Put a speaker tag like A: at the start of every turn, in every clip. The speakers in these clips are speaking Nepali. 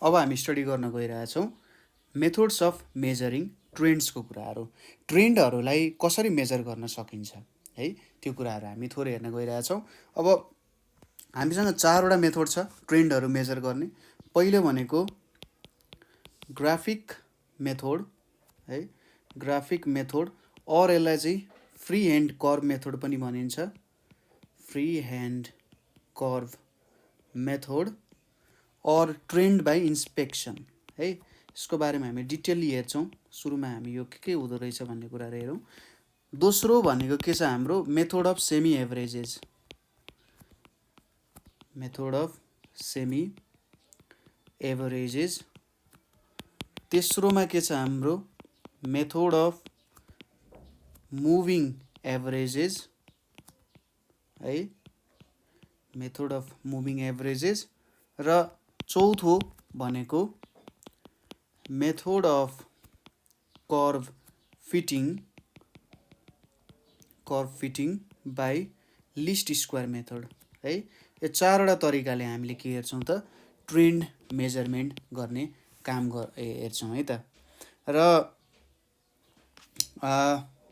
A: अब हामी स्टडी गर्न गइरहेछौँ मेथड्स अफ मेजरिङ ट्रेन्ड्सको कुराहरू। ट्रेन्डहरूलाई कसरी मेजर गर्न सकिन्छ है, त्यो कुराहरू हामी थोरै हेर्न गइरहेछौँ। अब हामीसँग 4वटा मेथड छ ट्रेन्डहरू मेजर गर्ने। पहिलो भनेको ग्राफिक मेथड है, ग्राफिक मेथड, और यसलाई चाहिँ फ्री ह्यान्ड कर्भ मेथड पनि भनिन्छ। फ्री ह्यान्ड कर्भ मेथड और ट्रेन्ड बाई इन्स्पेक्सन है, यसको बारेमा हामी डिटेलली हेर्छौँ। सुरुमा हामी यो के हुँदो रहेछ भन्ने कुराहरू हेरौँ। दोस्रो भनेको के छ हाम्रो method of semi averages, method of semi averages. तेस्रोमा के छ हाम्रो मेथड अफ मुभिङ एभरेजेस है, मेथड अफ मुभिङ एभरेजेस। र चौथो भनेको method of curve fitting, curve fitting by list square method है। यो 4वटा तरिकाले हामीले के हेर्छौँ त ट्रेन्ड मेजरमेन्ट गर्ने काम हेर्छौँ है त। र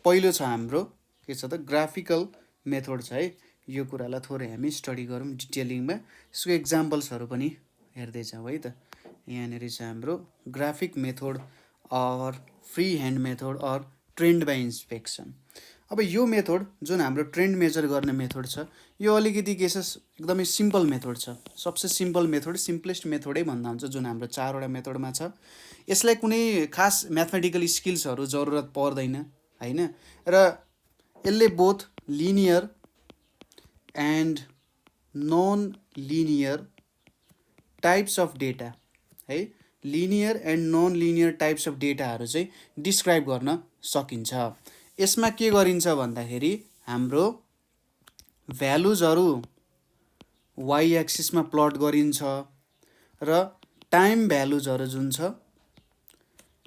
A: पहिलो छ हाम्रो के छ त ग्राफिकल मेथड छ है। यो कुरालाई थोरै हामी स्टडी गरौँ डिटेलिङमा, यसको इक्जाम्पल्सहरू पनि हेर्दै जाउँ है त। यहाँनिर छ हाम्रो ग्राफिक मेथड और फ्री ह्यान्ड मेथड और ट्रेन्ड बाई इन्स्पेक्सन। अब यो मेथड जुन हाम्रो ट्रेन्ड मेजर गर्ने मेथड छ, यो अलिकति के छ एकदमै सिम्पल मेथड छ। सबसे सिम्पल मेथड, सिम्पलेस्ट मेथडै भन्दा हुन्छ जुन हाम्रो 4वटा मेथडमा छ। यसलाई कुनै खास म्याथमेटिकल स्किल्सहरू जरुरत पर्दैन हैन। र यसले both linear and non linear types of data है, linear and non linear types of डेटाहरू चाहिँ डिस्क्राइब गर्न सकिन्छ। यसमा के गरिन्छ भन्दाखेरि हाम्रो भ्यालुजहरू वाइ एक्सिसमा प्लट गरिन्छ र टाइम भ्यालुजहरू जुन छ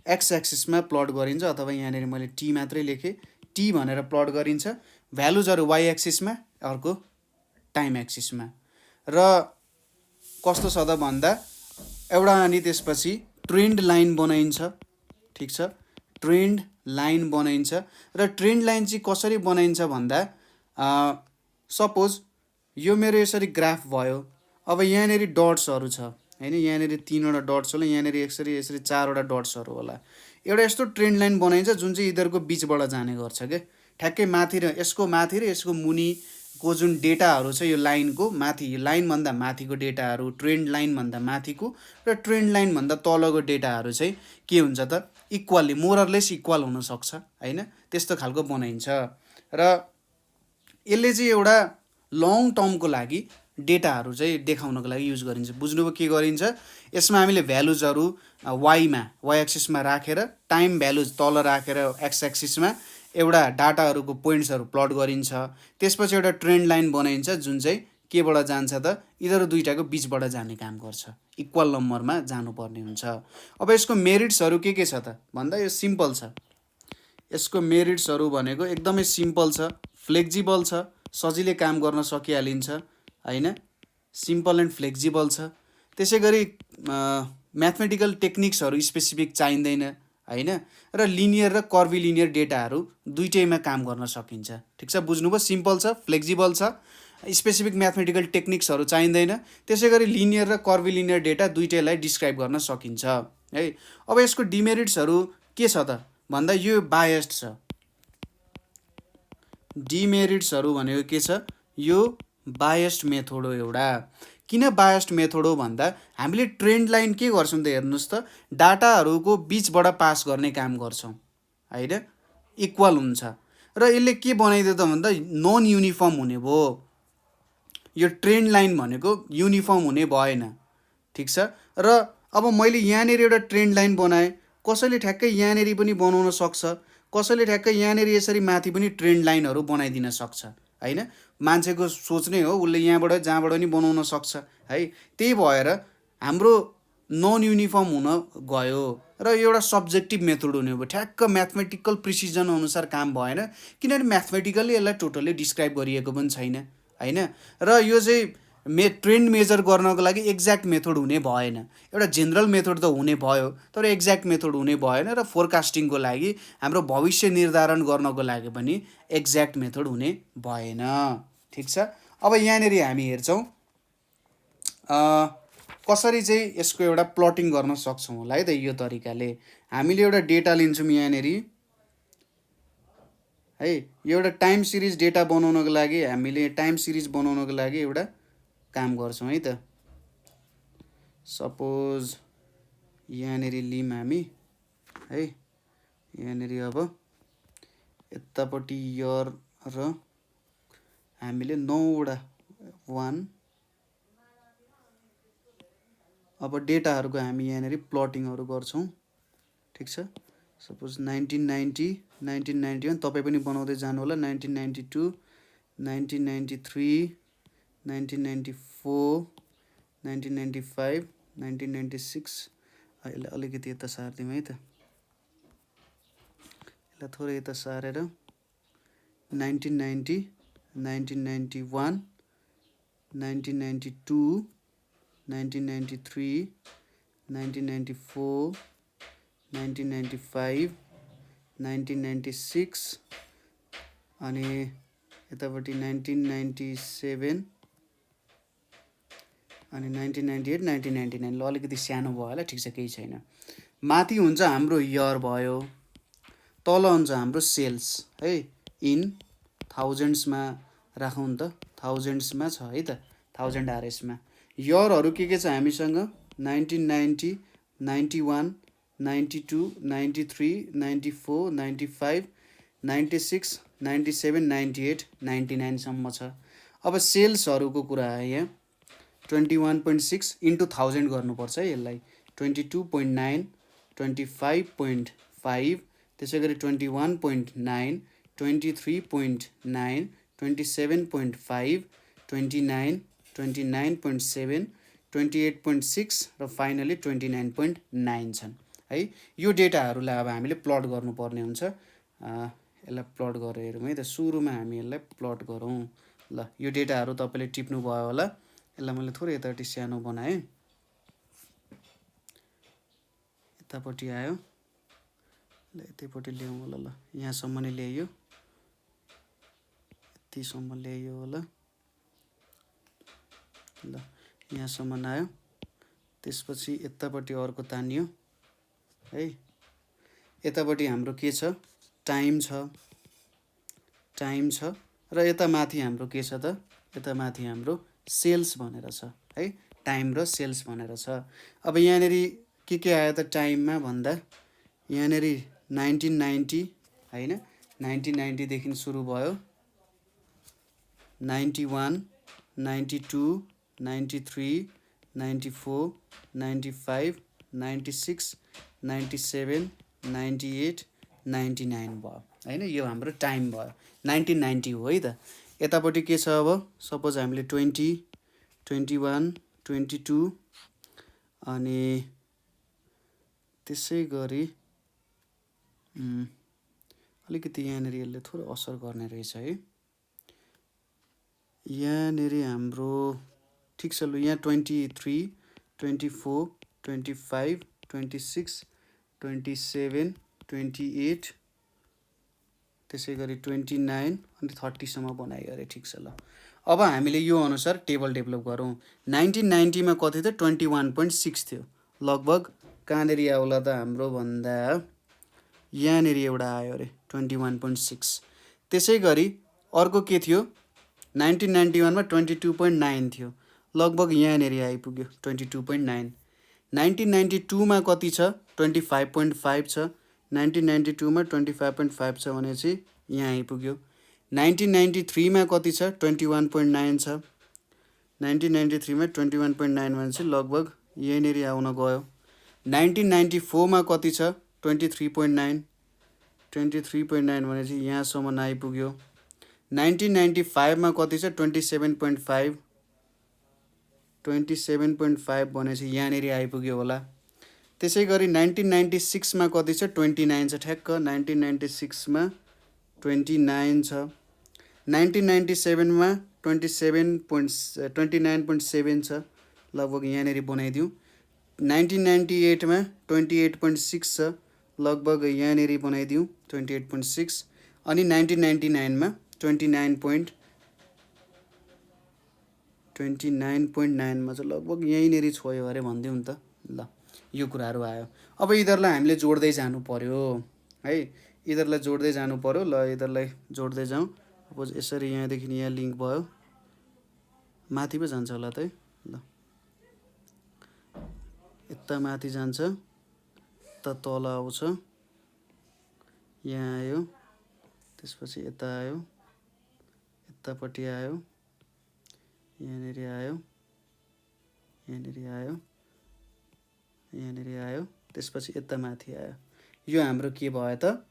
A: एक्स एक्सिसमा प्लट गरिन्छ, अथवा यहाँनिर मैले टी मात्रै लेखेँ, टी भनेर प्लट गरिन्छ। भ्यालुजहरू वाइ एक्सिसमा, अर्को टाइम एक्सिसमा। र कस्तो छ त भन्दा एउटा अनि त्यसपछि ट्रेन्ड लाइन बनाइन्छ, ठिक छ, ट्रेन्ड लाइन बनाइन्छ। र ट्रेन्ड लाइन चाहिँ कसरी बनाइन्छ भन्दा सपोज यो मेरो यसरी ग्राफ भयो। अब यहाँनिर डट्सहरू छ हैन, यहाँनिर 3वटा डट्स होला, यहाँनिर यसरी 4वटा डट्सहरू होला। एउटा यस्तो ट्रेन्ड लाइन बनाइन्छ जुन चाहिँ यिनीहरूको बिचबाट जाने गर्छ के, ठ्याक्कै माथि र यसको मुनिको जुन डेटाहरू छ यो लाइनको माथि, यो लाइनभन्दा माथिको डेटाहरू ट्रेन्ड लाइनभन्दा माथिको र ट्रेन्ड लाइनभन्दा तलको डेटाहरू चाहिँ के हुन्छ त इक्वल्ली मोरलेस इक्वल हुनसक्छ होइन, त्यस्तो खालको बनाइन्छ। र यसले चाहिँ एउटा लङ टर्मको लागि डेटाहरू चाहिँ देखाउनको लागि युज गरिन्छ। बुझ्नुभयो के गरिन्छ? यसमा हामीले भ्यालुजहरू वाइमा, वाइ एक्सिसमा राखेर, टाइम भ्यालुज तल राखेर एक्स एक्सिसमा एउटा डाटाहरूको पोइन्ट्सहरू प्लट गरिन्छ। त्यसपछि एउटा ट्रेन्ड लाइन बनाइन्छ जुन चाहिँ केबाट जान्छ त यिनीहरू दुईटाको बिचबाट जाने काम गर्छ, इक्वल नम्बरमा जानुपर्ने हुन्छ। अब यसको मेरिट्सहरू के छ त भन्दा यो सिम्पल छ। यसको मेरिट्सहरू भनेको एकदमै सिम्पल छ, फ्लेक्जिबल छ, सजिलै काम गर्न सकिहालिन्छ हैन, सिम्पल एन्ड फ्लेक्जिबल छ। त्यसै गरी म्याथमेटिकल टेक्निक्सहरू स्पेसिफिक चाहिँदैन हैन, र लिनियर र कर्भिलिनियर डेटाहरू दुईटैमा काम गर्न सकिन्छ। ठिक छ, बुझ्नुभयो? सिम्पल छ, फ्लेक्जिबल छ, स्पेसिफिक म्याथमेटिकल टेक्निक्सहरू चाहिँदैन। त्यसै गरी लिनियर र कर्भिलिनियर डेटा दुईटैलाई डिस्क्राइब गर्न सकिन्छ है। अब यसको डिमेरिट्सहरू के छ त भन्दा यो बायस्ड छ। डिमेरिट्सहरू भनेको के छ? यो बायस्ड मेथड हो एउटा। किन बायस्ड मेथड हो भन्दा हामीले ट्रेन्ड लाइन के गर्छौँ त हेर्नुहोस् त, डाटाहरूको बिचबाट पास गर्ने काम गर्छौँ हैन, इक्वल हुन्छ। र यसले के बनाइदियो त भन्दा नन युनिफर्म हुने भयो। यो ट्रेन्ड लाइन भनेको युनिफर्म हुने भएन, ठिक छ। र अब मैले यहाँनिर एउटा ट्रेन्ड लाइन बनाएँ, कसैले ठ्याक्कै यहाँनिर पनि बनाउन सक्छ, कसैले ठ्याक्कै यहाँनिर यसरी माथि पनि ट्रेन्ड लाइनहरू बनाइदिन सक्छ हैन। मान्छेको सोच नै हो, उसले यहाँबाट जहाँबाट पनि बनाउन सक्छ है। त्यही भएर हाम्रो नन युनिफर्म हुन गयो र एउटा सब्जेक्टिभ मेथड हुने भयो। ठ्याक्क म्याथमेटिकल प्रिसिजन अनुसार काम भएन, किनभने म्याथमेटिकल्ली यसलाई टोटल्ली डिस्क्राइब गरिएको पनि छैन हैन। र यो चाहिँ ट्रेन्ड मेजर गर्नको लागि एक्ज्याक्ट मेथड हुने भएन। एउटा जेनरल मेथड त हुने भयो, तर एक्ज्याक्ट मेथड हुने भएन। र फोरकास्टिङको लागि हाम्रो भविष्य निर्धारण गर्नको लागि पनि एक्ज्याक्ट मेथड हुने भएन। ठिक छ। अब यहाँनिर हामी हेर्छौँ कसरी चाहिँ यसको एउटा प्लटिङ गर्न सक्छौँ होला है त। यो तरिकाले हामीले एउटा डेटा लिन्छौँ यहाँनिर है। यो एउटा टाइम सिरिज डेटा बनाउनको लागि हामीले टाइम सिरिज बनाउनको लागि एउटा काम गर्छौँ है त। सपोज यहाँनिर लिम हामी है। यहाँनिर अब यतापट्टि इयर र हामीले 9वटा 1 अब डेटाहरूको हामी यहाँनिर प्लटिङहरू गर्छौँ। ठिक छ। सपोज 1991 तपाईँ पनि बनाउँदै जानु होला। 1992 1993 1994 1995 1996 यसलाई अलिकति यता सारिदिउँ है त। यसलाई थोरै यता सारेर 1990 1991 1992 1993 1994 1995 1996 अनि यतापट्टि 1997 अनि 1998 1999 ल अलिकति सानो भयो होला। ठिक छ, केही छैन। माथि हुन्छ हाम्रो इयर भयो, तल हुन्छ हाम्रो सेल्स है। इन थाउजन्ड्समा राखौँ त, थाउजन्ड्समा छ है त, 1000 RSमा। इयरहरू के छ हामीसँग 1990 91 92 93 94 95 96 97 98 99 सम्म छ। अब सेल्सहरूको कुरा आयो यहाँ 21.6 इन्टु 1000 गर्नुपर्छ है यसलाई। 22.9 25.5 त्यसै गरी 21.9 23.9 27.5 29 29.7 28.6 र फाइनली 29.9 छन् है। यो डेटाहरूलाई अब हामीले प्लट गर्नुपर्ने हुन्छ। यसलाई प्लट गरेर हेरौँ है त। सुरुमा हामी यसलाई प्लट गरौँ ल। यो डेटाहरू तपाईँले टिप्नु भयो होला। यसलाई मैले थोरै यतापट्टि सानो बनाएँ। यतापट्टि आयो ल, यतैपट्टि ल्याउँ होला। ल यहाँसम्म नै ल्याइयो, यतिसम्म ल्याइयो होला। ल यहाँसम्म आयो। त्यसपछि यतापट्टि अर्को तानियो है। यतापट्टि हाम्रो के छ, टाइम छ, टाइम छ। र यता माथि हाम्रो के छ त, यता माथि हाम्रो सेल्स भनेर छ है। टाइम र सेल्स भनेर छ। अब यहाँनिर के आयो त टाइममा भन्दा यहाँनिर 1990 होइन, 1990 सुरु भयो। 91 92 93 94 95 96 97 98 99 भयो होइन। यो हाम्रो टाइम भयो। 1990 हो है त। यतापट्टि के छ अब, सपोज हामीले 20 21 22 अनि त्यसै गरी अलिकति यहाँनिर यसले थोरै असर गर्ने रहेछ है। यहाँनिर हाम्रो ठिक छ। लु यहाँ 23 24 25 26 27 28 त्यसै गरी 29 अनि 30सम्म बनायो अरे। ठिक छ। ल अब हामीले यो अनुसार टेबल डेभलप गरौँ। 1990मा कति थियो, 21.6 थियो लगभग। कहाँनिर आउला त हाम्रो भन्दा यहाँनिर एउटा आयो अरे 21.6। त्यसै गरी अर्को के थियो 1991मा 22.9 थियो लगभग। यहाँनिर आइपुग्यो 22.9। 1992मा कति छ, 25.5 छ। 1992मा 25.5 छ भनेपछि यहाँ आइपुग्यो। 1993मा कति छ, 21.9 छ। 1993मा 21.9 भनेपछि लगभग यहीँनिर आउन गयो। 1994मा कति छ, 23.9। 23.9 भनेपछि यहाँसम्म आइपुग्यो। 1995मा कति छ, 27.5। 27.5 भनेपछि यहाँनिर आइपुग्यो होला। त्यसै गरी 1996मा कति छ, 29 छ ठ्याक्क। 1996मा 29 छ। 1997मा 29.7 छ, लगभग यहाँनिर बनाइदिउँ। 1998मा 28.6 छ, लगभग यहाँनिर बनाइदिउँ 28.6। अनि 1999मा 29.9मा चाहिँ लगभग यहीँनिर छोयो अरे भनिदिउँ नि त। ल यो कुराहरू आयो। अब यिनीहरूलाई हामीले जोड्दै जानु पर्यो है, यिनीहरूलाई जोड्दै जानु पर्यो। ल यिनीहरूलाई जोड्दै जाउँ। सपोज यसरी यहाँदेखि यहाँ लिङ्क भयो, माथि पो जान्छ होला त है। ल यता माथि जान्छ, यता तल आउँछ, यहाँ आयो, त्यसपछि यता आयो, यतापट्टि आयो, यहाँनिर आयो, यहाँनिर आयो, यहाँनिर आयो, त्यसपछि यता माथि आयो। यो हाम्रो के भयो त,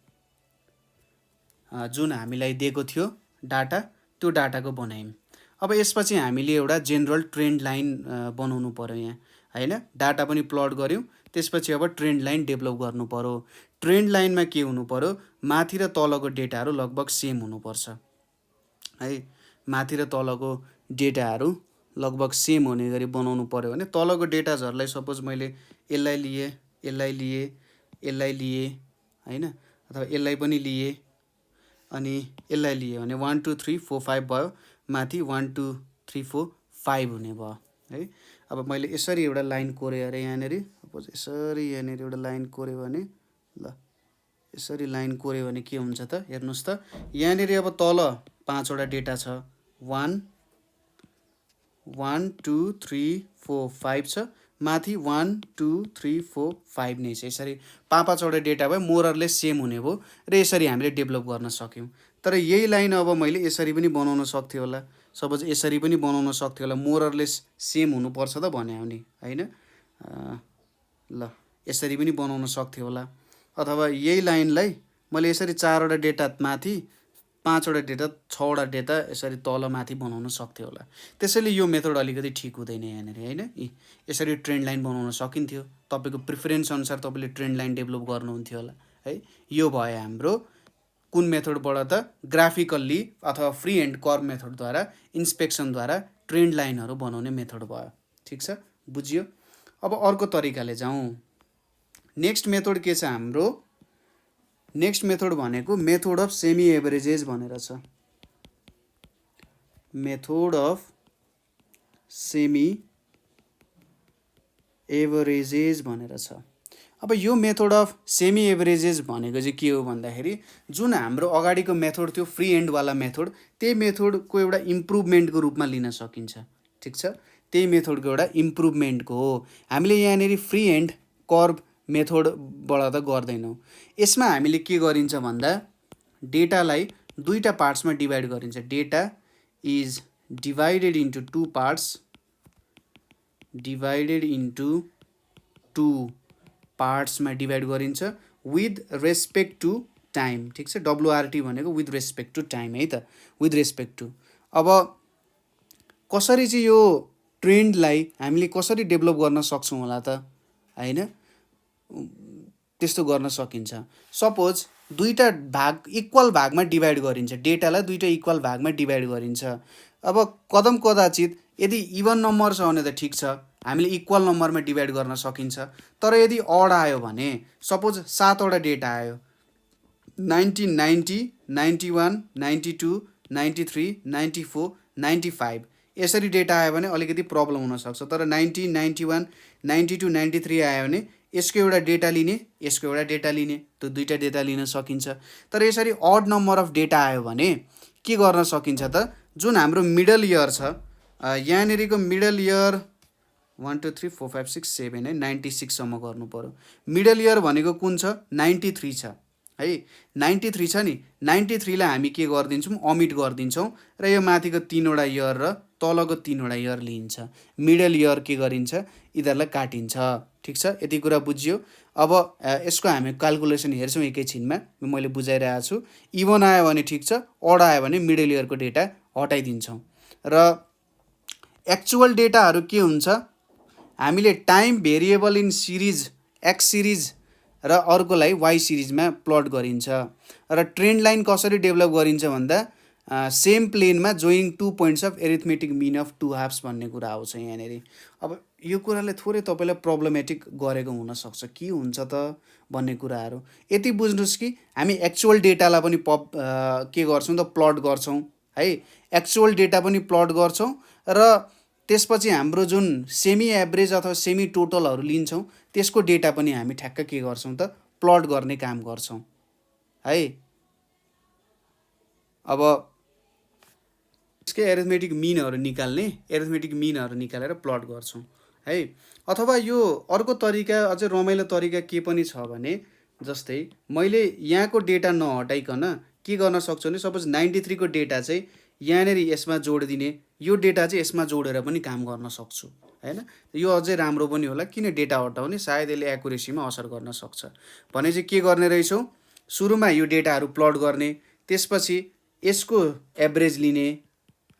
A: जुन हामीलाई दिएको थियो डाटा, त्यो डाटाको बनायौँ। अब यसपछि हामीले एउटा जेनरल ट्रेन्ड लाइन बनाउनु पर्यो यहाँ हैन। डाटा पनि प्लट गऱ्यौँ, त्यसपछि अब ट्रेन्ड लाइन डेभलप गर्नु पर्यो। ट्रेन्ड लाइनमा के हुनु पर्यो, माथि र तलको डेटाहरू लगभग सेम हुनुपर्छ है। माथि र तलको डेटाहरू लगभग सेम हुने गरी बनाउनु पर्यो भने तलको डेटाजहरूलाई सपोज मैले यसलाई लिएँ, यसलाई लिएँ, यसलाई लिएँ हैन, अथवा यसलाई पनि लिएँ अनि यसलाई लिएँ भने 1 2 3 4 5 भयो, माथि 1 2 3 4 5 हुने भयो है। अब मैले यसरी एउटा लाइन कोरेँ अरे यहाँनिर, सपोज यसरी यहाँनिर एउटा लाइन कोरेँ भने, ल यसरी लाइन कोऱ्यो भने के हुन्छ त हेर्नुहोस् त। यहाँनिर अब तल 5वटा डेटा छ, 1 1 2 3 4 5 छ, माथि 1 2 3 4 5 नै छ। यसरी 5-5वटा डेटा भयो, मोररलेस सेम हुने भयो र यसरी हामीले डेभलप गर्न सक्यौँ। तर यही लाइन अब मैले यसरी पनि बनाउन सक्थेँ होला, सपोज यसरी पनि बनाउन सक्थेँ होला, मोररलेस सेम हुनुपर्छ त भन्यो भने हैन। ल यसरी पनि बनाउन सक्थेँ होला, अथवा यही लाइनलाई मैले यसरी 4वटा डेटा माथि, 5वटा डेटा, 6वटा डेटा यसरी तल माथि बनाउन सक्थेँ होला। त्यसैले यो मेथड अलिकति ठिक हुँदैन यहाँनिर हैन। यसरी ट्रेन्ड लाइन बनाउन सकिन्थ्यो, तपाईँको प्रिफरेन्स अनुसार तपाईँले ट्रेन्ड लाइन डेभलप गर्नुहुन्थ्यो होला है। यो भयो हाम्रो कुन मेथडबाट त, ग्राफिकल्ली अथवा फ्री एन्ड कर्व मेथडद्वारा, इन्स्पेक्सनद्वारा ट्रेन्ड लाइनहरू बनाउने मेथड भयो। ठिक छ, बुझियो। अब अर्को तरिकाले जाउँ। नेक्स्ट मेथड के छ हाम्रो, नेक्स्ट मेथड भनेको मेथड अफ सेमी एभरेजेस भनेर छ। मेथड अफ सेमी एभरेजेस भनेर छ। अब यो मेथड अफ सेमी एभरेजेस भनेको चाहिँ के हो भन्दाखेरि, जुन हाम्रो अगाडिको मेथड थियो फ्री एन्डवाला मेथड, त्यही मेथडको एउटा इम्प्रुभमेन्टको रूपमा लिन सकिन्छ। ठिक छ, त्यही मेथडको एउटा इम्प्रुभमेन्टको हो। हामीले यहाँनिर फ्री एन्ड कर्व मेथडबाट त गर्दैनौँ। यसमा हामीले के गरिन्छ भन्दा, डेटालाई दुईवटा पार्ट्समा डिभाइड गरिन्छ। Data is divided into 2 parts, divided into 2 पार्ट्समा डिभाइड गरिन्छ विथ रेस्पेक्ट टु टाइम। ठिक छ, WRT भनेको विथ रेस्पेक्ट टु टाइम है त, विथ रेस्पेक्ट टु। अब कसरी चाहिँ यो ट्रेन्डलाई हामीले कसरी डेभलप गर्न सक्छौँ होला त हैन। त्यस्तो गर्न सकिन्छ। सपोज दुईवटा भाग, इक्वल भागमा डिभाइड गरिन्छ, डेटालाई दुईवटा इक्वल भागमा डिभाइड गरिन्छ। अब कदम कदाचित यदि इभन नम्बर छ भने त ठिक छ, हामीले इक्वल नम्बरमा डिभाइड गर्न सकिन्छ। तर यदि अड आयो भने, सपोज 7वटा डेटा आयो, 90 90 91 92 93 94 95, यसरी डेटा आयो भने अलिकति प्रब्लम हुनसक्छ। तर 90 91 92 93 आयो भने यसको एउटा डेटा लिने, यसको एउटा डेटा लिने, त्यो दुईवटा डेटा लिन सकिन्छ। तर यसरी अड नम्बर अफ डेटा आयो भने के गर्न सकिन्छ त, जुन हाम्रो मिडल इयर छ, यहाँनिरको मिडल इयर 1 2 3 4 5 6 7 है, 96सम्म गर्नु पर्यो। मिडल इयर भनेको कुन छ, 93 छ है। 93 छ नि, 93लाई हामी के गरिदिन्छौँ, अमिट गरिदिन्छौँ र यो माथिको 3वटा इयर र तलको 3वटा इयर लिइन्छ। मिडल इयर के गरिन्छ, यिनीहरूलाई काटिन्छ। ठिक छ, यति कुरा बुझियो। अब यसको हामी क्याल्कुलेसन हेर्छौँ एकैछिनमा, मैले बुझाइरहेको छु। इभन आयो भने ठिक छ, अड आयो भने मिडल इयरको डेटा हटाइदिन्छौँ। र एक्चुअल डेटाहरू के हुन्छ, हामीले time variable in series, x series र अर्कोलाई वाइ सिरिजमा प्लट गरिन्छ। र ट्रेन्ड लाइन कसरी डेभलप गरिन्छ भन्दा, सेम प्लेनमा joining 2 points of arithmetic mean of 2 halves भन्ने कुरा आउँछ यहाँनिर। अब यो कुराले थोरै तपाईँलाई प्रब्लमेटिक गरेको हुनसक्छ, के हुन्छ त भन्ने कुराहरू। यति बुझ्नुहोस् कि हामी एक्चुअल डेटालाई पनि के गर्छौँ त प्लट गर्छौँ है, एक्चुअल डेटा पनि प्लट गर्छौँ र त्यसपछि हाम्रो जुन सेमी एभरेज अथवा सेमी टोटलहरू लिन्छौँ त्यसको डेटा पनि हामी ठ्याक्क के गर्छौँ त प्लट गर्ने काम गर्छौँ है। अब यसकै एरिथमेटिक मिनहरू निकालेर प्लट गर्छौँ है। अथवा यो अर्को तरिका, अझै रमाइलो तरिका के पनि छ भने, जस्तै मैले यहाँको डेटा नहटाइकन के गर्न सक्छु भने सपोज 93 को डेटा चाहिँ यहाँनिर यसमा जोडिदिने, यो डेटा चाहिँ यसमा जोडेर पनि काम गर्न सक्छु होइन। यो अझै राम्रो पनि होला, किन डेटा हटाउने, सायद यसले एक्युरेसीमा असर गर्न सक्छ भने चाहिँ के गर्ने रहेछौँ, सुरुमा यो डेटाहरू प्लट गर्ने, त्यसपछि यसको एभरेज लिने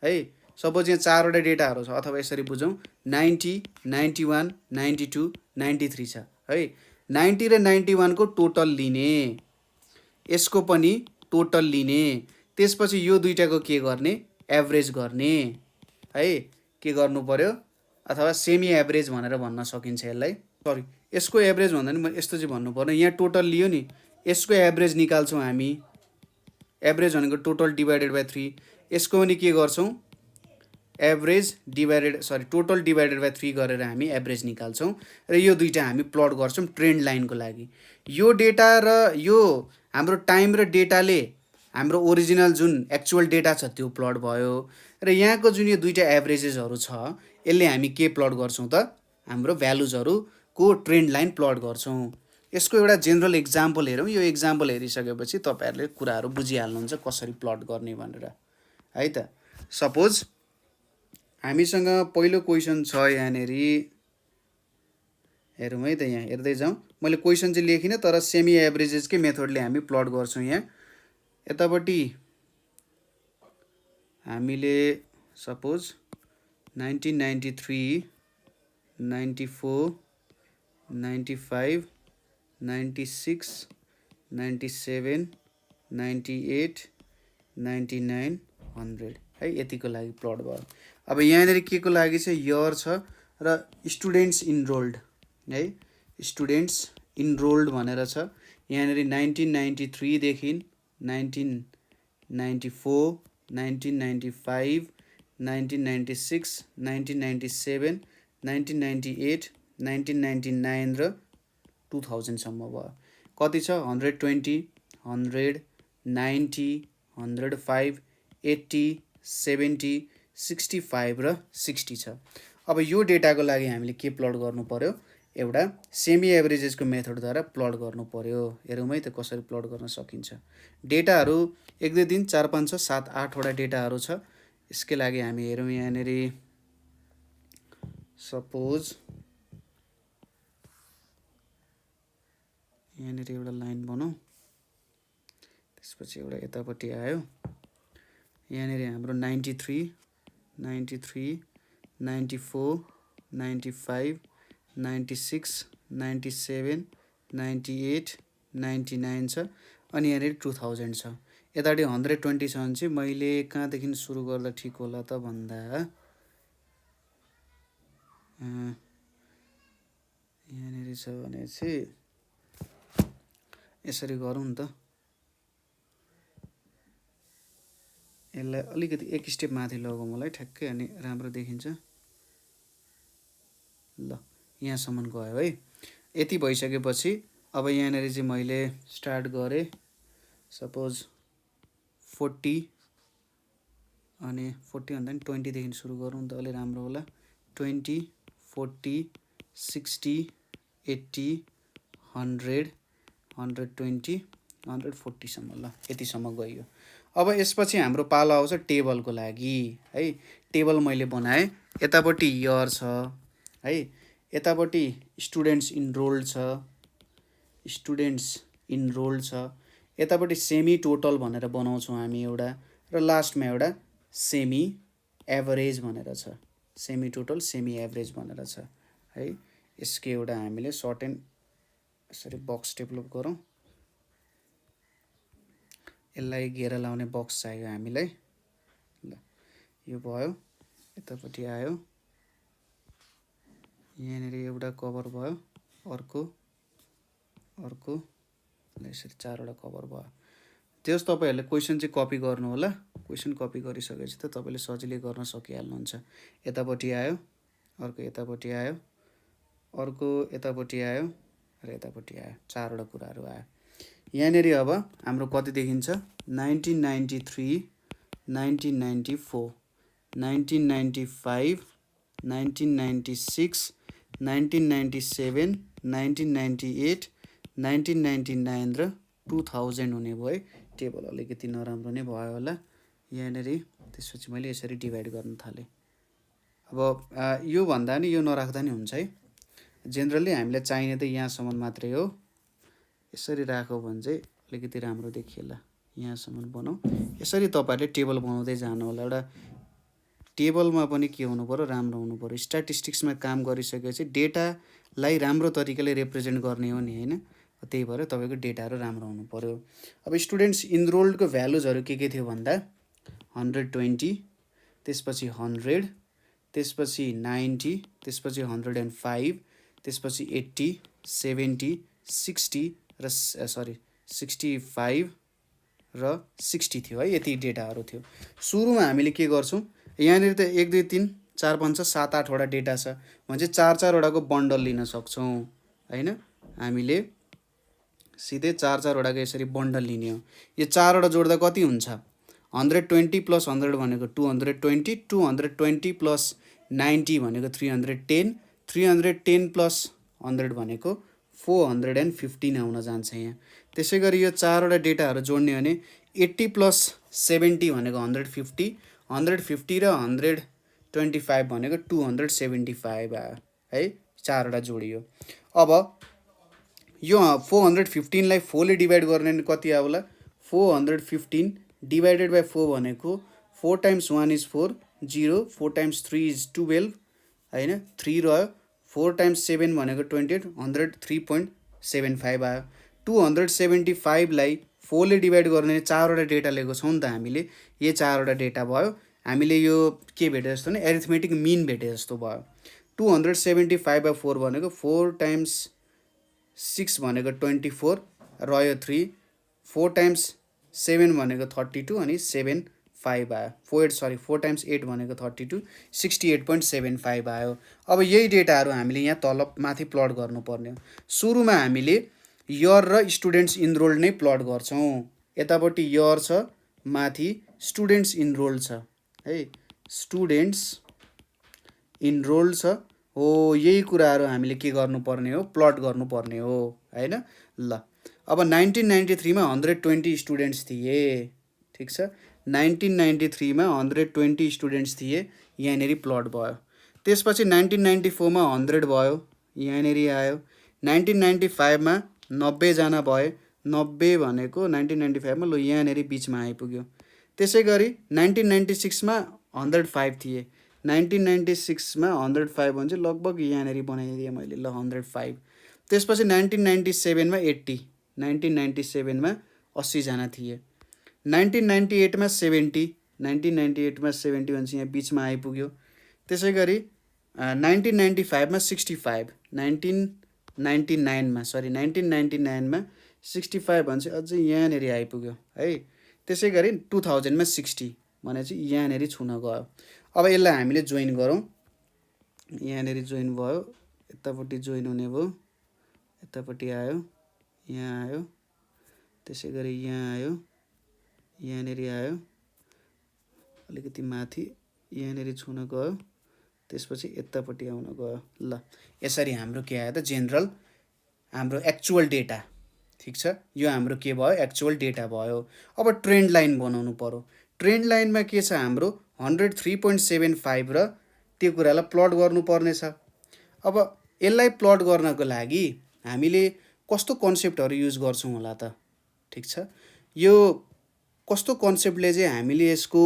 A: है। सपोज यहाँ 4 वटा डेटाहरू छ, अथवा यसरी बुझौँ 90, 91, 92, 93 छ है। 90 र 91 को टोटल लिने, यसको पनि टोटल लिने, त्यसपछि यो दुईटाको के गर्ने, एभरेज गर्ने है। के गर्नु पर्यो, अथवा सेमी एभरेज भनेर भन्न सकिन्छ यसलाई। सरी, यसको एभरेज भन्दा नि म यस्तो चाहिँ भन्नु पर्ने, यहाँ टोटल लियो नि, यसको एभरेज निकाल्छौँ हामी, एभरेज भनेको टोटल डिभाइडेड बाई 3, यसको पनि के गर्छौँ, average divided total divided by 3 गरेर हामी एभरेज निकाल्छौँ र यो दुईटा हामी प्लट गर्छौँ ट्रेन्ड लाइनको लागि। यो डेटा र यो हाम्रो टाइम र डेटाले हाम्रो ओरिजिनल जुन एक्चुअल डेटा छ त्यो प्लट भयो, र यहाँको जुन यो दुईटा एभरेजेसहरू छ यसले हामी के प्लट गर्छौँ त, हाम्रो भ्यालुजहरूको ट्रेन्ड लाइन प्लट गर्छौँ। यसको एउटा जेनरल इक्जाम्पल हेरौँ। यो इक्जाम्पल हेरिसकेपछि तपाईँहरूले कुराहरू बुझिहाल्नुहुन्छ कसरी प्लट गर्ने भनेर है त। सपोज हामीसँग पहिलो क्वेसन छ यहाँनिर, हेरौँ है त, यहाँ हेर्दै जाउँ। मैले क्वेसन चाहिँ लेखिनँ, तर सेमी एभरेजेसकै मेथडले हामी प्लट गर्छौँ। यहाँ यतापट्टि हामीले सपोज 1993, 94, 95, 96, 97, 98, 99, 100 है, यतिको लागि प्लट भयो। अब यहाँनिर के को लागि चाहिँ इयर छ र स्टुडेन्ट्स इनरोल्ड है, स्टुडेन्ट्स इनरोल्ड भनेर छ। यहाँनिर 1993 देखि 1994, 1995, 1996, 1997, 1998, 1999 र 2000 सम्म भयो। कति छ, 120, 100, 90, 105, 80, 70, 65 र 60 छ। अब यो डेटाको लागि हामीले के प्लट गर्नु पर्यो, एउटा सेमी एभरेजेसको मेथडद्वारा प्लट गर्नु पर्यो। हेरौँ है त कसरी प्लट गर्न सकिन्छ। डेटाहरू 1 2 3 4 5 6 7 8 वटा डेटाहरू छ। यसकै लागि हामी हेरौँ यहाँनिर, सपोज यहाँनिर एउटा लाइन बनाऊ, त्यसपछि एउटा यतापट्टि आयो। यहाँनिर हाम्रो 93, 93, 94, 95, 96, 97, 98, 99 छ, अनि यहाँनिर 2000 छ। यतापट्टि 120 छ भने चाहिँ मैले कहाँदेखि सुरु गर्दा ठिक होला त भन्दा, यहाँनिर छ भने चाहिँ यसरी गरौँ नि त, यसलाई अलिकति एक स्टेप माथि लगाऊ मलाई ठ्याक्कै, अनि राम्रो देखिन्छ। ल, यहाँसम्म गयो है। यति भइसकेपछि अब यहाँनिर चाहिँ मैले स्टार्ट गरेँ, सपोज 40, अनि 40 भन्दा नि 20 देखि सुरु गरौँ त अलि राम्रो होला। 20, 40, 60, 80, 100, 120, 140 सम्म। ल, यतिसम्म गइयो। अब यसपछि हाम्रो पालो आउँछ टेबलको लागि है। टेबल मैले बनाएँ, यतापट्टि इयर छ है, यतापट्टि स्टुडेन्ट्स इनरोल्ड छ, यतापट्टि सेमी टोटल भनेर बनाउँछौँ हामी एउटा, र लास्टमा एउटा सेमी एभरेज भनेर छ, सेमी टोटल सेमी एभरेज भनेर छ है। यसको एउटा हामीले सर्ट एन्ड यसरी बक्स डेभलप गरौँ। यसलाई घेरा लाउने बक्स चाहियो हामीलाई। यो भयो, यतापट्टि आयो, यहाँनिर एउटा कभर भयो, अर्को अर्को यसरी 4 वटा कभर भयो। त्यस तपाईहरुले क्वेशन चाहिँ कपी गर्नु होला। क्वेशन कपी गरिसकेपछि त तपाईले सजिलै गर्न सकिहाल्नुहुन्छ। यतापट्टि आयो, अर्को यतापट्टि आयो, अर्को यतापट्टि आयो र यतापट्टि आयो, 4 वटा कुराहरु आयो। यहाँनिर अब हाम्रो कति देखिन्छ 1993, 1994, 1995, 1996, 1997, 1998, 1999 र 2000 हुने भयो है। टेबल अलिकति नराम्रो नै भयो होला यहाँनिर। त्यसपछि मैले यसरी डिभाइड गर्न थालेँ। अब यो भन्दा नि यो नराख्दा नि हुन्छ है। जेनरली हामीलाई चाहिने त यहाँसम्म मात्रै हो। यसरी राखौ भने चाहिँ अलिकति राम्रो देखिएला। यहाँसम्म बनाऊ। यसरी तपाईहरुले टेबल बनाउँदै जानु होला। एउटा टेबलमा पनि के हुनु पर्यो, राम्रो हुनु पर्यो। स्ट्याटिस्टिक्समा काम गरिसकेपछि डेटालाई राम्रो तरिकाले रिप्रेजेन्ट गर्ने हो नि हैन। त्यही भएर तपाईको डेटाहरु राम्रो हुनु पर्यो। अब स्टुडेन्ट्स इनरोल्डको भ्यालुजहरु के थियो भन्दा 120, त्यसपछि 100, त्यसपछि 90, त्यसपछि 105, त्यसपछि 80, 70, 60 र 65 र 60 थियो है। यति डेटाहरु थियो। सुरुमा हामीले के गर्छौं, यहाँनिर त 1 2 3 4 5 6 7 8 वटा डेटा छ भने चाहिँ 4 4 वटाको बन्डल लिन सक्छौं हैन। हामीले सिधै 4 4 वटाको यसरी बन्डल लिने हो। यो 4 वटा जोड्दा कति हुन्छ 120 प्लस 100 भनेको 220, 220 प्लस 90 भनेको 310, 310 प्लस 100 भनेको 415 आउन जान्छ यहाँ। त्यसैगरी यो 4 वटा डेटाहरु जोड्ने भने 80 प्लस 70 भनेको 150, 150 र 125 भनेको 275 आयो है। 4 वटा जोडियो। अब यो 415 लाई 4 ले डिभाइड गर्ने भने कति आउला 415 डिवाइडेड बाइ 4 भनेको 4 टाइम्स 1 इज 4, 0, 4 टाइम्स 3 इज 12 हैन, 3 रह्यो, 4 टाइम्स 7 भनेको 28, 103.75 आयो। 275 लाई 4 ले डिभाइड गर्ने 4 वटा डेटा लिएको छौं नि त हामीले। यो 4 वटा डेटा भयो। हामीले यो के भेटे जस्तो नि एरिथमेटिक मिन भेटे जस्तो भयो। 275 बाइ 4 भनेको 4 टाइम्स 6 भनेको 24 रह्यो 3, 4 टाइम्स 7 भनेको 32 अनि 7 5 आयो। 4 टाइम्स 8 भनेको 32, 68.75 आयो। अब यही डेटाहरु हामीले यहाँ तल माथि प्लट गर्नुपर्ने हो। सुरुमा हामीले इयर र स्टुडेन्ट्स इनरोल्ड नै प्लट गर्छौं। यतापट्टि इयर छ, माथि स्टुडेन्ट्स इनरोल्ड छ है। स्टुडेन्ट्स इनरोल्ड छ हो। यही कुराहरु हामीले के गर्नुपर्ने हो, प्लट गर्नुपर्ने हो हैन। ल अब 1993 मा 120 स्टुडेन्ट्स थिए। ठीक छ। 1993 मा 120 स्टुडेन्ट्स थिए। यहाँनेरि प्लट भयो। त्यसपछि 1994 मा 100 भयो। यहाँनेरि आयो। 1995 मा 90 जना भए। 90 भनेको 1995 मा ल यहाँनेरि बीचमा आइपुग्यो। त्यसैगरी 1996 मा 105 थिए। 1996 मा 105 भने चाहिँ लगभग यहाँनेरि बनाइदिए मैले ल 105। त्यसपछि 1997 मा 80, 1997 मा 80 जना थिए। 1998 मा 70, 1998 मा 70 भने चाहिँ यहाँ बीचमा आइपुग्यो। त्यसैगरी 1995 मा 65, 1999 मा 65 भने चाहिँ अझै यहाँनेरि आइपुग्यो है। त्यसैगरी 2000 मा 60 भने चाहिँ यहाँनेरि छुन गयो। अब यसलाई हामीले जोइन गरौँ। यहाँनेरि जोइन भयो, यतापट्टि जोइन हुने भयो, यतापट्टि आयो, यहाँ आयो, त्यसैगरी यहाँ आयो, यहाँनेरि आयो, अलिकति माथि यहाँनेरि छुन गयो, त्यसपछि यतापट्टि आउन गयो। ल यसरी हाम्रो के आयो त जेनरल हाम्रो एक्चुअल डेटा। ठीक छ। यो हाम्रो के भयो एक्चुअल डेटा भयो। अब ट्रेन्ड लाइन बनाउनु पर्यो। ट्रेन्ड लाइनमा के छ हाम्रो 103.75 र त्यो कुरालाई प्लट गर्नुपर्ने छ। अब यसलाई प्लट गर्नको लागि हामीले कस्तो कन्सेप्टहरु युज गर्छौं होला त। ठीक छ। यो कस्तो कन्सेप्टले चाहिँ हामीले यसको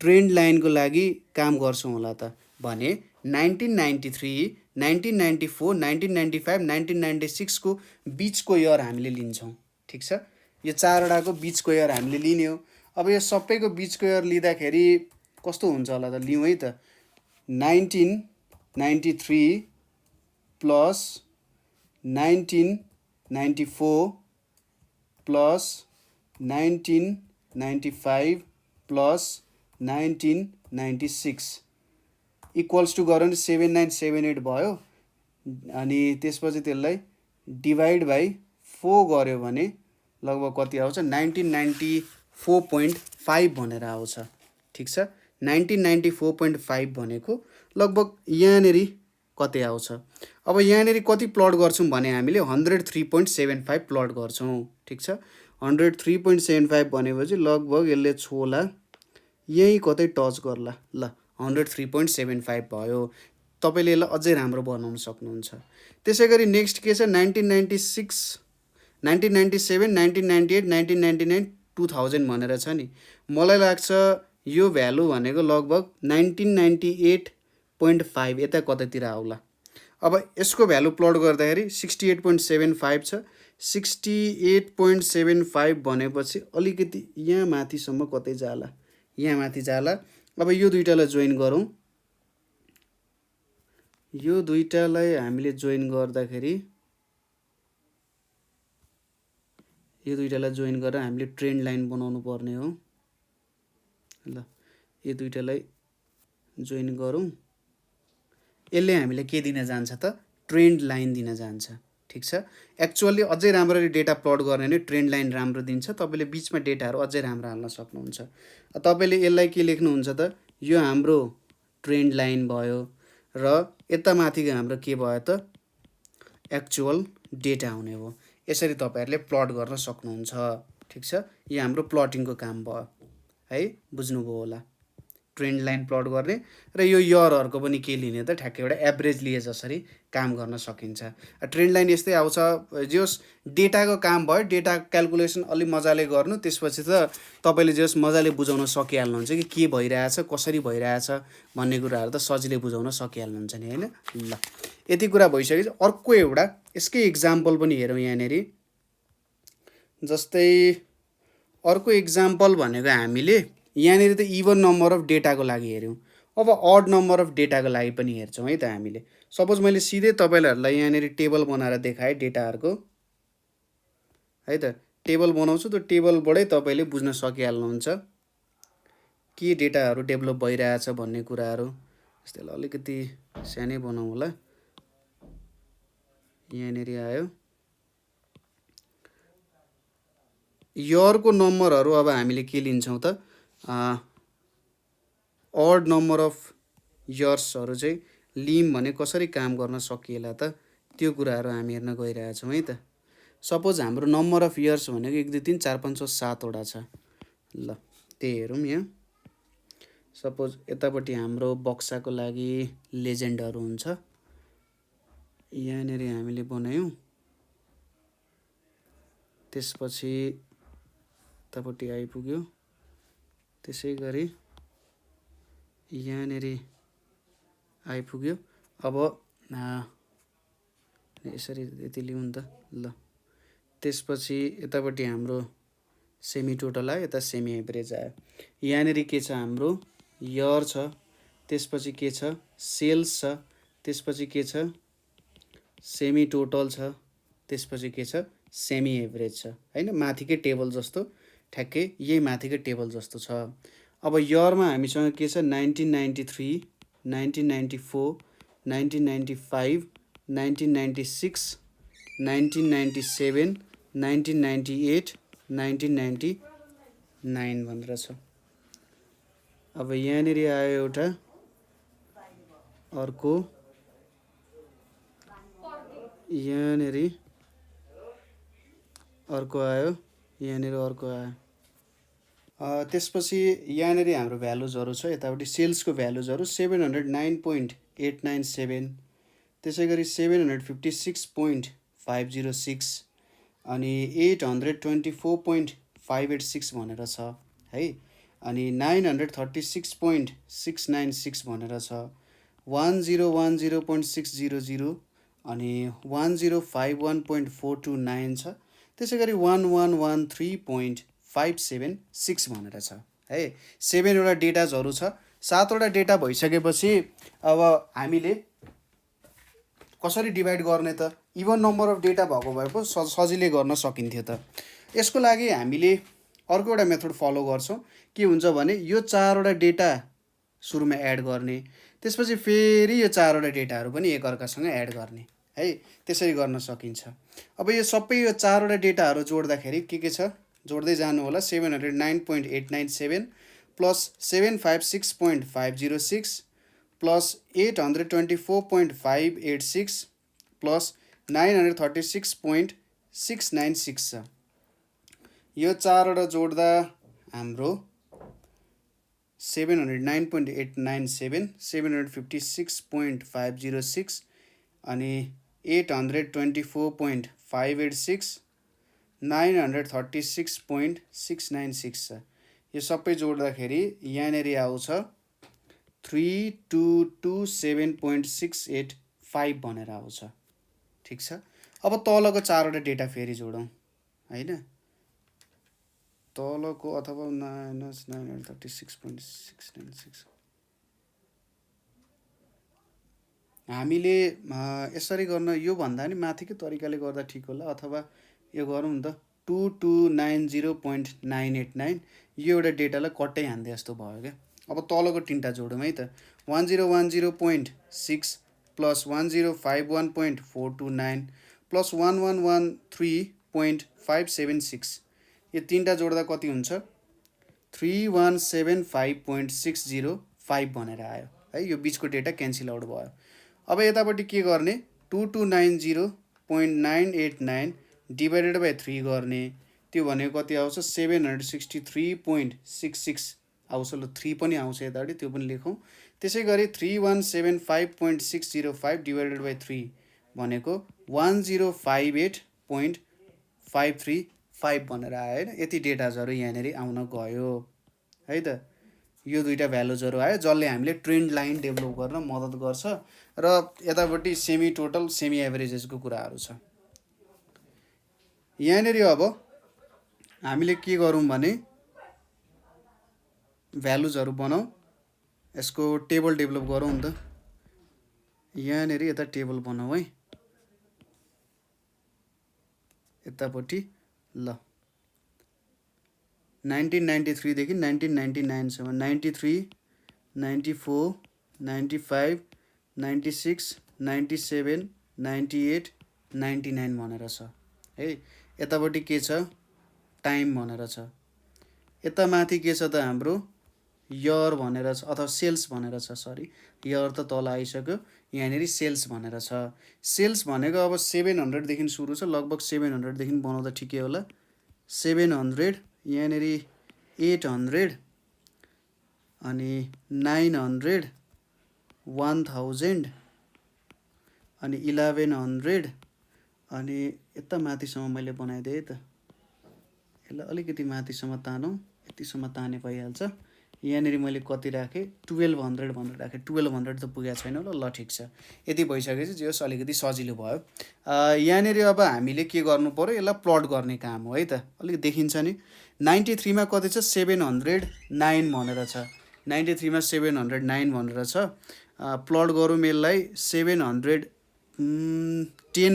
A: ट्रेन्ड लाइनको लागि काम गर्छौं होला त भने 1993, 1994, 1995, 1996 को बीचको इयर हामीले लिन्छौं। ठीक छ। यो 4 वटाको बीचको इयर हामीले लिने हो। अब यो सबैको बीचको इयर लिँदाखेरि कस्तो हुन्छ होला त लिउँ है त 1993 plus 1994 plus 1995 plus 1996 equals to गऱ्यो भने 7978 भयो अनि त्यसपछि त्यसलाई डिभाइड बाई 4 गऱ्यो भने लगभग कति आउँछ 1994.5 भनेर आउँछ ठिक छ 1994.5 भनेको लगभग यहाँनेरि कति आउँछ अब यहाँनेरि कति प्लट गर्छौँ भने हामीले 103.75 प्लट गर्छौँ ठिक छ 103.75 भनेपछि लगभग यसले छोला यहीँ कतै टच गर्ला ल 103.75 भयो तपाईँले यसलाई अझै राम्रो बनाउन सक्नुहुन्छ त्यसै गरी नेक्स्ट के छ 1996 1997 1998 1999 2000 भनेर छ नि मलाई लाग्छ यो भ्यालु भनेको लगभग 1998.5 यता कतैतिर आउला अब यसको भ्यालु प्लट गर्दाखेरि 68.75 छ 68.75 भनेपछि अलिकति यहाँ माथिसम्म कतै जाला यहाँ माथि जाला अब यो दुईटालाई जोइन गरौँ यो दुईटालाई हामीले जोइन गर्दाखेरि यो दुईटालाई जोइन गरेर हामीले ट्रेन्ड लाइन बनाउनु पर्ने हो ल यो दुईटालाई जोइन गरौँ यसले हामीले के दिन जान्छ त ट्रेन्ड लाइन दिन जान्छ ठिक छ एक्चुअली अझै राम्ररी डेटा प्लट गर्ने भने ट्रेन्ड लाइन राम्रो दिन्छ तपाईँले बिचमा डेटाहरू अझै राम्रो हाल्न सक्नुहुन्छ तपाईँले यसलाई के लेख्नुहुन्छ त यो हाम्रो ट्रेन्ड लाइन भयो र यता माथिको हाम्रो के भयो त एक्चुअल डेटा हुने हो यसरी तपाईँहरूले प्लट गर्न सक्नुहुन्छ ठिक छ यो हाम्रो प्लटिङको काम भयो है बुझ्नुभयो होला ट्रेन्ड लाइन प्लट गर्ने र यो यरहरूको पनि के लिने त ठ्याक्कै एउटा एभरेज लिए जसरी काम गर्न सकिन्छ ट्रेन्ड लाइन यस्तै आउँछ जस डेटाको काम भयो डेटा क्याल्कुलेसन अलि मजाले गर्नु त्यसपछि त तपाईँले जस मजाले बुझाउन सकिहाल्नुहुन्छ कि के भइरहेछ कसरी भइरहेछ भन्ने कुराहरू त सजिलै बुझाउन सकिहाल्नुहुन्छ नि हैन ल यति कुरा भइसकेपछि अर्को एउटा यसकै एक्जाम्पल पनि हेरौँ यहाँनेरि जस्तै अर्को एक्जाम्पल भनेको हामीले यहाँनेरि त इभन नम्बर अफ डेटाको लागि हेऱ्यौँ अब अड नम्बर अफ डेटाको लागि पनि हेर्छौँ है त हामीले सपोज मैले सिधै तपाईँहरूलाई यहाँनेरि टेबल बनाएर देखाएँ डेटाहरूको है त टेबल बनाउँछु त्यो टेबलबाटै तपाईँले बुझ्न सकिहाल्नुहुन्छ के डेटाहरू डेभलप भइरहेछ भन्ने कुराहरू त्यसलाई अलिकति सानै बनाउँ होला यहाँनेरि आयो यरको नम्बरहरू अब हामीले के लिन्छौँ त अड नम्बर अफ इयर्सहरू चाहिँ लिम भने कसरी काम गर्न सकिएला त त्यो कुराहरू हामी हेर्न गइरहेछौँ है त सपोज हाम्रो नम्बर अफ इयर्स भनेको 1 2 3 4 5 6 7 वटा छ ल त्यही हेरौँ यहाँ सपोज यतापट्टि हाम्रो बक्साको लागि लेजेन्डहरू हुन्छ यहाँनेरि हामीले बनायौँ त्यसपछि यतापट्टि आइपुग्यो त्यसै गरी यहाँनेरि आइपुग्यो अब यसरी यति लिउँ नि त ल त्यसपछि यतापट्टि हाम्रो सेमी टोटल आयो यता सेमी एभरेज आयो यहाँनेरि के छ हाम्रो इयर छ त्यसपछि के छ सेल्स छ त्यसपछि के छ सेमी टोटल छ त्यसपछि के छ सेमी एभरेज छ हैन माथिकै टेबल जस्तो ठ्याक्कै यही माथिकै टेबल जस्तो छ अब इयरमा हामीसँग के छ 1993 1994 1995 1996 1997 1998 1999 भनेर छ अब यहाँनेरि आयो एउटा अर्को यहाँनेरि अर्को आयो यहाँनेरि अर्को आयो त्यसपछि यहाँनेरि हाम्रो भ्यालुजहरू छ यतापट्टि सेल्सको भ्यालुजहरू 709.897 त्यसै गरी 756.506 अनि 824.586 भनेर छ है अनि 936.696 भनेर छ 1010.600 अनि 1051.429 छ त्यसै गरी 1113.576 भनेर छ है 7 वटा डेटाजहरू छ 7वटा डेटा भइसकेपछि अब हामीले कसरी डिभाइड गर्ने त? इभन नम्बर अफ डेटा भएको भए पो सजिलै गर्न सकिन्थ्यो त। यसको लागि हामीले अर्को एउटा मेथड फलो गर्छौँ। के हुन्छ भने यो 4वटा डेटा सुरुमा एड गर्ने, त्यसपछि फेरि यो 4वटा डेटाहरू पनि एकअर्कासँग एड गर्ने है, त्यसरी गर्न सकिन्छ। अब यो सबै यो 4वटा डेटाहरू जोड्दाखेरि के छ जोड्दै जानु होला। 709.897 प्लस 756.506 प्लस 824.586 प्लस 936.696 छ। यो 4वटा जोड्दा हाम्रो 709.897, 756.506 अनि 824.586, 936.696 छ। यो सबै जोड्दाखेरि यहाँनिर आउँछ 3227.685 भनेर आउँछ। ठिक छ। अब तलको 4वटा डेटा फेरि जोडौँ हैन। तलको अथवा माइनस 936.696 हामीले यसरी गर्न यो भन्दा नि माथिकै तरिकाले गर्दा ठिक होला, अथवा यो गरौँ नि त 2290.989 यो एउटा डेटालाई कट्टै हान्दै जस्तो भयो क्या। अब तलको तिनवटा जोडौँ है त। 1010.6 प्लस 1051.429 प्लस 1113.576 यो तिनवटा जोड्दा कति हुन्छ 3175.605 भनेर आयो है। यो बिचको डेटा क्यान्सल आउट भयो। अब यतापट्टि के गर्ने 2290.989 डिभाइडेड बाई 3 गर्ने, त्यो भनेको कति आउँछ 763.66 आउँछ। ल 3 पनि आउँछ यतापट्टि, त्यो पनि लेखौँ। त्यसै गरी 3175.605 डिभाइडेड बाई 3 भनेको 1058.535 भनेर आयो होइन। यति डेटाजहरू यहाँनिर आउन गयो है त। यो दुईवटा भ्यालुजहरू आयो जसले हामीले ट्रेन्ड लाइन डेभलप गर्न मद्दत गर्छ। र यतापट्टि सेमी टोटल सेमी एभरेजेसको कुराहरू छ। यहाँनिर अब हामीले के गरौँ भने भ्यालुजहरू बनाऊ, यसको टेबल डेभलप गरौँ नि त। यहाँनिर यता टेबल बनाऊ है यतापट्टि। ल 1993 देखि 1999 सम्म 93, 94, 95, 96, 97, 98, 99 भनेर छ है। यतापट्टि के छ टाइम भनेर छ। यता माथि के छ त हाम्रो इयर भनेर छ अथवा सेल्स भनेर छ। सरी इयर त तल आइसक्यो, यहाँनिर सेल्स भनेर छ। सेल्स भनेको अब 700 देखि सुरु छ, लगभग 700 देखि बनाउँदा ठिकै होला। 700 यहाँनिर 800 अनि 900 1000 अनि 1100 अनि यता माथिसम्म मैले बनाइदिएँ त। यसलाई अलिकति माथिसम्म तानौँ, यतिसम्म ताने भइहाल्छ। यहाँनिर मैले कति राखेँ 1200 भनेर राखेँ। 1200 त पुगेको छैन होला। ल ठिक छ, यति भइसकेपछि जे होस् अलिकति सजिलो भयो। यहाँनिर अब हामीले के गर्नु पऱ्यो यसलाई प्लट गर्ने काम हो है त। अलिक देखिन्छ नि 93 मा कति छ 709 भनेर छ। 93 मा 709 भनेर छ। प्लट गरौँ यसलाई 710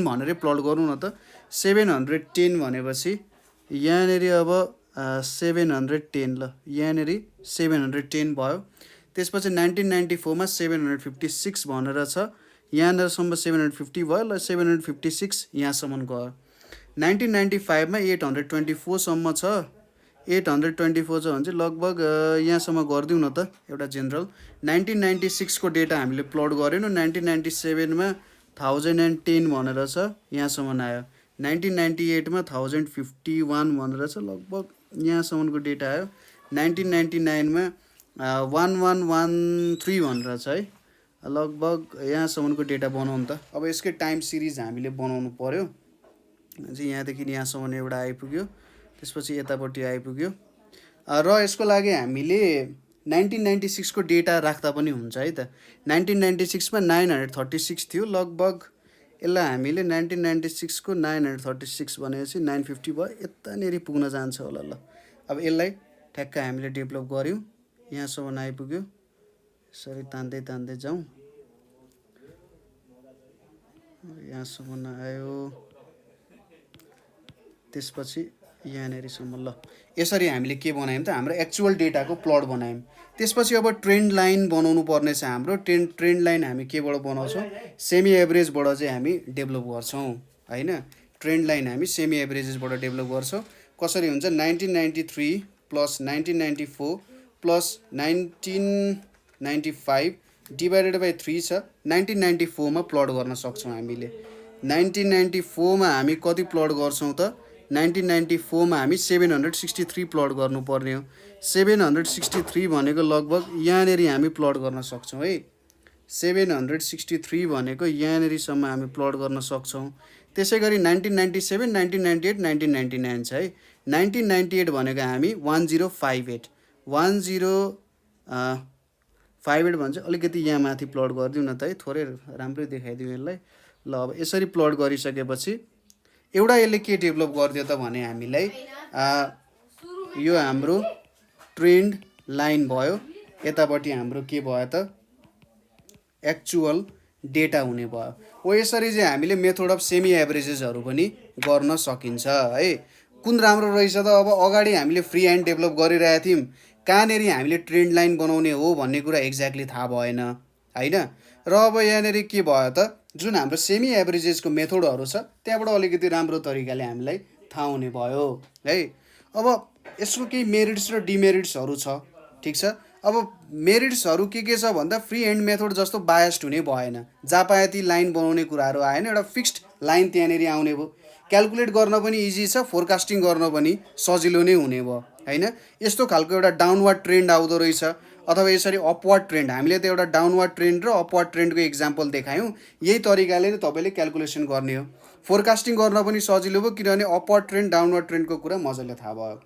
A: भनेर प्लट गरौँ न त। 710 भनेपछि यहाँनिर अब 710 ल यहाँनिर 710 भयो। त्यसपछि 1994 मा 756 भनेर छ। यहाँनिरसम्म 750 भयो। ल 756 यहाँसम्म गयो। 1995 मा 824 सम्म छ। 824 छ भने चाहिँ लगभग यहाँसम्म गरिदिउँ न त एउटा जेनरल। 1996 को डेटा हामीले प्लट गऱ्यौँ। 1997 मा 1010 भनेर छ, यहाँसम्म आयो। 1998 मा 1051 भनेर छ, लगभग यहाँसम्मको डेटा आयो। 1999 मा 1113 भनेर छ है, लगभग यहाँसम्मको डेटा बनाउनु त। अब यसकै टाइम सिरिज हामीले बनाउनु पर्यो। चाहिँ यहाँदेखि यहाँसम्म एउटा आइपुग्यो, त्यसपछि यतापट्टि आइपुग्यो। र यसको लागि हामीले 1996 को डेटा राख्दा पनि हुन्छ है त। 1996 मा 936 थियो लगभग। यसलाई हामीले 1996 को 936 भनेपछि 950 भयो। यतानिर पुग्न जान्छ होला। ल अब यसलाई ठ्याक्क हामीले डेभलप गऱ्यौँ, यहाँसम्म आइपुग्यो। यसरी तान्दै तान्दै जाउँ, यहाँसम्म आयो, त्यसपछि यहाँनिरसम्म। ल यसरी हामीले के बनायौँ त, हाम्रो एक्चुअल डेटाको प्लट बनायौँ। त्यसपछि अब ट्रेन्ड लाइन बनाउनु पर्ने छ हाम्रो। ट्रेन्ड लाइन हामी केबाट बनाउँछौँ, सेमी एभरेजबाट चाहिँ हामी डेभलप गर्छौँ होइन। ट्रेन्ड लाइन हामी सेमी एभरेजेसबाट डेभलप गर्छौँ। कसरी हुन्छ, 1993 प्लस 1994 प्लस 1995 डिभाइडेड बाई 3 छ। 1994 मा प्लट गर्न सक्छौँ हामीले। 1994 मा हामी कति प्लट गर्छौँ त, 1994 मा हामी 763 प्लट गर्नुपर्ने हो। 763 भनेको लगभग यहाँनिर हामी प्लट गर्न सक्छौँ है। 763 भनेको यहाँनिरसम्म हामी प्लट गर्न सक्छौँ। त्यसै गरी 1997, 1998, 1999 छ है। 1998 भनेको हामी 1058 भन्छ। अलिकति यहाँ माथि प्लट गरिदिउँ न त है, थोरै राम्रै देखाइदिउँ यसलाई। ल अब यसरी प्लट गरिसकेपछि एउटा यसले के डेभलप गरिदियो त भने हामीलाई यो हाम्रो ट्रेन्ड लाइन भयो। यतापट्टि हाम्रो के भयो त, एक्चुअल डेटा हुने भयो। हो यसरी चाहिँ हामीले मेथड अफ सेमी एभरेजेसहरू पनि गर्न सकिन्छ है। कुन राम्रो रहेछ त, अब अगाडि हामीले फ्री ह्यान्ड डेभलप गरिरहेको थियौँ, कहाँनिर हामीले ट्रेन्ड लाइन बनाउने हो भन्ने कुरा एक्ज्याक्टली थाहा भएन होइन। र अब यहाँनिर के भयो त, जुन हाम्रो सेमी एभरेजेसको मेथडहरू छ त्यहाँबाट अलिकति राम्रो तरिकाले हामीलाई थाहा हुने भयो है। अब यसको केही मेरिट्स र डिमेरिट्सहरू छ, ठिक छ। अब मेरिट्सहरू के छ भन्दा, फ्री ह्यान्ड मेथड जस्तो बायस्ड हुने भएन, जहाँ पाए ती लाइन बनाउने कुराहरू आएन। एउटा फिक्स्ड लाइन त्यहाँनिर आउने भयो। क्यालकुलेट गर्न पनि इजी छ, फोरकास्टिङ गर्न पनि सजिलो नै हुने भयो होइन। यस्तो खालको एउटा डाउनवर्ड ट्रेन्ड आउँदो रहेछ, अथवा यसरी अपवर्ड ट्रेन्ड। हामीले त एउटा डाउनवर्ड ट्रेन्ड र अपवर्ड ट्रेन्डको इक्जाम्पल देखायौँ। यही तरिकाले नै तपाईँले क्यालकुलेसन गर्ने हो। फोरकास्टिङ गर्न पनि सजिलो भयो, किनभने अपवर्ड ट्रेन्ड डाउनवर्ड ट्रेन्डको कुरा मजाले थाहा भयो।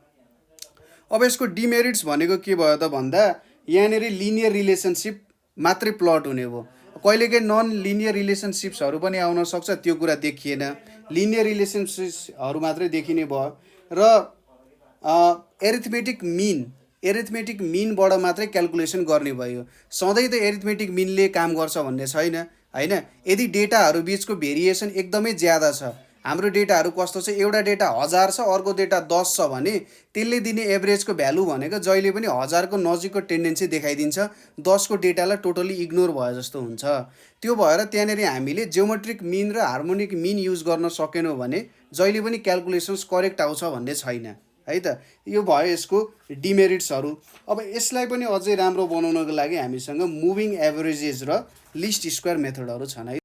A: अब यसको डिमेरिट्स भनेको के भयो त भन्दा, यहाँनिर लिनियर रिलेसनसिप मात्रै प्लट हुने भयो। कहिलेकाहीँ नन लिनियर रिलेसनसिप्सहरू पनि आउन सक्छ, त्यो कुरा देखिएन। लिनियर रिलेसनसिप्सहरू मात्रै देखिने भयो। र एरिथमेटिक मिनबाट मात्रै क्यालकुलेसन गर्ने भयो। सधैँ त एरिथमेटिक मिनले काम गर्छ भन्ने छैन होइन। यदि डेटाहरू बिचको भेरिएसन एकदमै ज्यादा छ, हाम्रो डेटाहरू कस्तो छ, एउटा डेटा 1000 छ, अर्को डेटा 10 छ भने त्यसले दिने एभरेजको भ्यालु भनेको जहिले पनि 1000 को नजिकको टेन्डेन्सी देखाइदिन्छ, 10 को डेटालाई टोटली इग्नोर भयो जस्तो हुन्छ। त्यो भएर त्यहाँनिर हामीले जियोमेट्रिक मिन र हार्मोनिक मिन युज गर्न सकेनौँ भने जहिले पनि क्यालकुलेसन्स करेक्ट आउँछ भन्ने छैन है त। यो भयो यसको डिमेरिट्सहरू। अब यसलाई पनि अझै राम्रो बनाउनको लागि हामीसँग मुभिङ एभरेजेस र लिस्ट स्क्वायर मेथडहरू छन् है।